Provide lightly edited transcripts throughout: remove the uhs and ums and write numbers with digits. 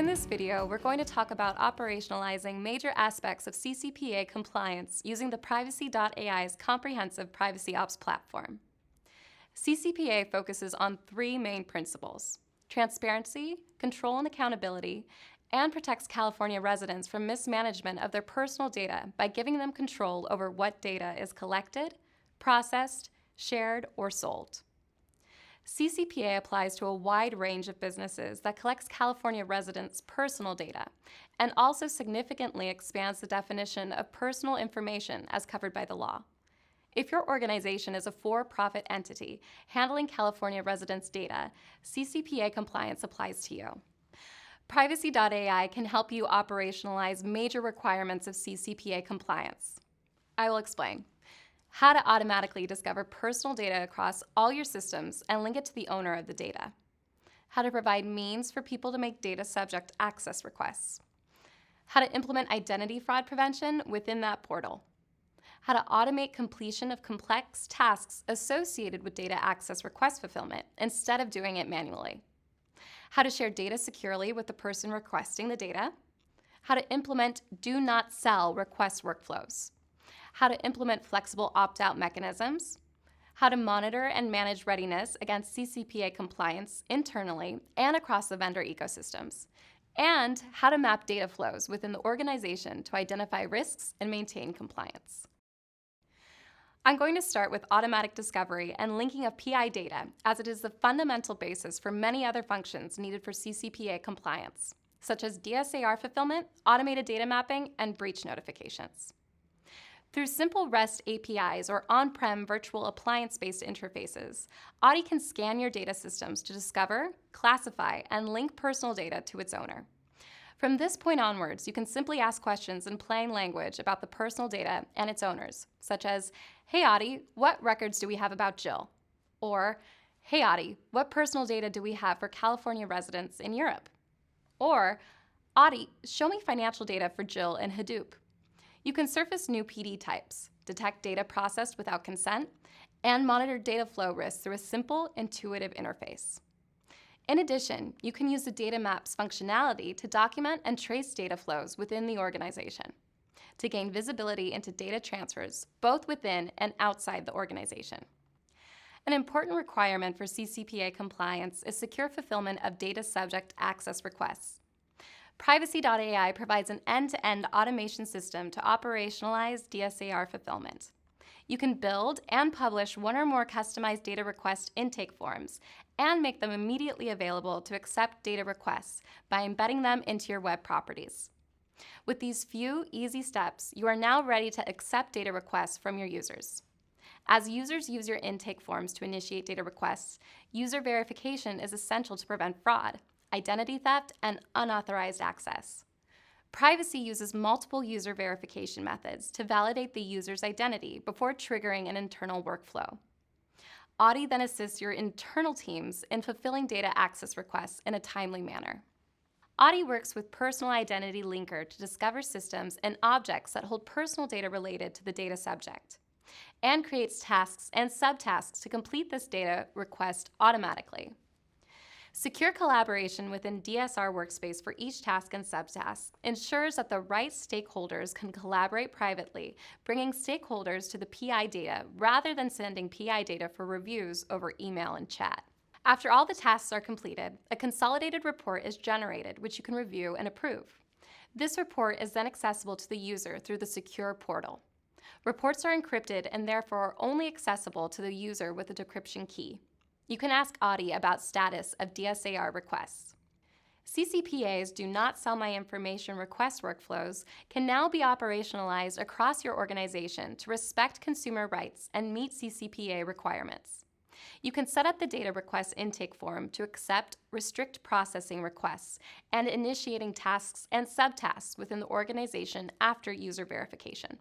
In this video, we're going to talk about operationalizing major aspects of CCPA compliance using the Privacy.ai's comprehensive privacy ops platform. CCPA focuses on three main principles: transparency, control and accountability, and protects California residents from mismanagement of their personal data by giving them control over what data is collected, processed, shared, or sold. CCPA applies to a wide range of businesses that collects California residents' personal data and also significantly expands the definition of personal information as covered by the law. If your organization is a for-profit entity handling California residents' data, CCPA compliance applies to you. Privacy.ai can help you operationalize major requirements of CCPA compliance. I will explain. How to automatically discover personal data across all your systems and link it to the owner of the data. How to provide means for people to make data subject access requests. How to implement identity fraud prevention within that portal. How to automate completion of complex tasks associated with data access request fulfillment instead of doing it manually. How to share data securely with the person requesting the data. How to implement do not sell request workflows. How to implement flexible opt-out mechanisms, how to monitor and manage readiness against CCPA compliance internally and across the vendor ecosystems, and how to map data flows within the organization to identify risks and maintain compliance. I'm going to start with automatic discovery and linking of PI data, as it is the fundamental basis for many other functions needed for CCPA compliance, such as DSAR fulfillment, automated data mapping, and breach notifications. Through simple REST APIs or on-prem virtual appliance-based interfaces, Audi can scan your data systems to discover, classify, and link personal data to its owner. From this point onwards, you can simply ask questions in plain language about the personal data and its owners, such as, "Hey Audi, what records do we have about Jill?" Or, "Hey Audi, what personal data do we have for California residents in Europe?" Or, "Audi, show me financial data for Jill in Hadoop." You can surface new PD types, detect data processed without consent, and monitor data flow risks through a simple, intuitive interface. In addition, you can use the data maps functionality to document and trace data flows within the organization, to gain visibility into data transfers both within and outside the organization. An important requirement for CCPA compliance is secure fulfillment of data subject access requests. Privacy.ai provides an end-to-end automation system to operationalize DSAR fulfillment. You can build and publish one or more customized data request intake forms and make them immediately available to accept data requests by embedding them into your web properties. With these few easy steps, you are now ready to accept data requests from your users. As users use your intake forms to initiate data requests, user verification is essential to prevent fraud, identity theft, and unauthorized access. Privacy uses multiple user verification methods to validate the user's identity before triggering an internal workflow. Audi then assists your internal teams in fulfilling data access requests in a timely manner. Audi works with Personal Identity Linker to discover systems and objects that hold personal data related to the data subject, and creates tasks and subtasks to complete this data request automatically. Secure collaboration within DSR Workspace for each task and subtask ensures that the right stakeholders can collaborate privately, bringing stakeholders to the PI data rather than sending PI data for reviews over email and chat. After all the tasks are completed, a consolidated report is generated, which you can review and approve. This report is then accessible to the user through the secure portal. Reports are encrypted and therefore only accessible to the user with a decryption key. You can ask Audi about status of DSAR requests. CCPA's Do Not Sell My Information request workflows can now be operationalized across your organization to respect consumer rights and meet CCPA requirements. You can set up the data request intake form to accept, restrict processing requests, and initiating tasks and subtasks within the organization after user verification.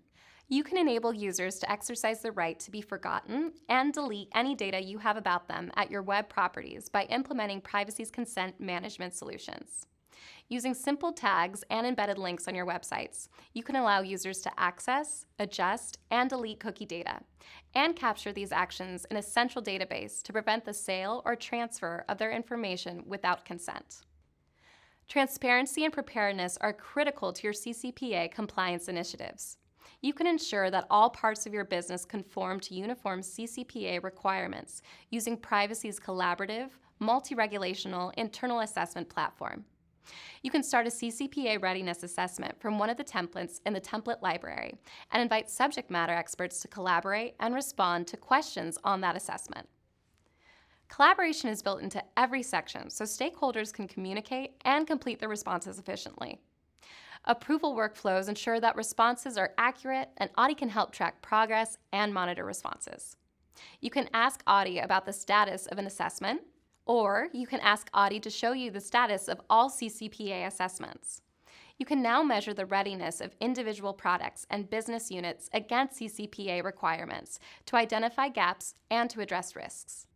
You can enable users to exercise the right to be forgotten and delete any data you have about them at your web properties by implementing privacy's consent management solutions. Using simple tags and embedded links on your websites, you can allow users to access, adjust, and delete cookie data, and capture these actions in a central database to prevent the sale or transfer of their information without consent. Transparency and preparedness are critical to your CCPA compliance initiatives. You can ensure that all parts of your business conform to uniform CCPA requirements using Privacy's collaborative, multi-regulational internal assessment platform. You can start a CCPA readiness assessment from one of the templates in the template library and invite subject matter experts to collaborate and respond to questions on that assessment. Collaboration is built into every section so stakeholders can communicate and complete their responses efficiently. Approval workflows ensure that responses are accurate, and Audie can help track progress and monitor responses. You can ask Audie about the status of an assessment, or you can ask Audie to show you the status of all CCPA assessments. You can now measure the readiness of individual products and business units against CCPA requirements to identify gaps and to address risks.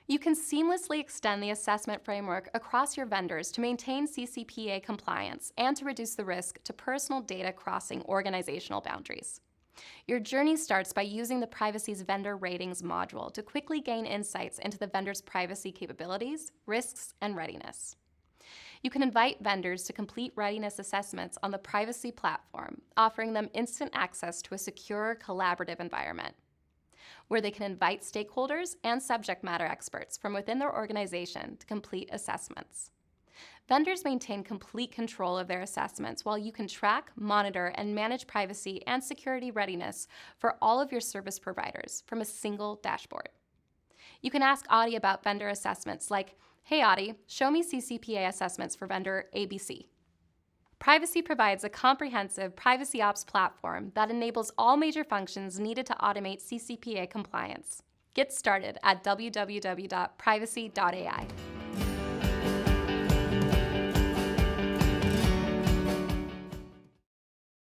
You can seamlessly extend the assessment framework across your vendors to maintain CCPA compliance and to reduce the risk to personal data crossing organizational boundaries. Your journey starts by using the Privacy's Vendor Ratings module to quickly gain insights into the vendor's privacy capabilities, risks, and readiness. You can invite vendors to complete readiness assessments on the Privacy platform, offering them instant access to a secure, collaborative environment, where they can invite stakeholders and subject matter experts from within their organization to complete assessments. Vendors maintain complete control of their assessments while you can track, monitor, and manage privacy and security readiness for all of your service providers from a single dashboard. You can ask Audie about vendor assessments like, "Hey Audie, show me CCPA assessments for vendor ABC." Privacy provides a comprehensive privacy ops platform that enables all major functions needed to automate CCPA compliance. Get started at www.privacy.ai.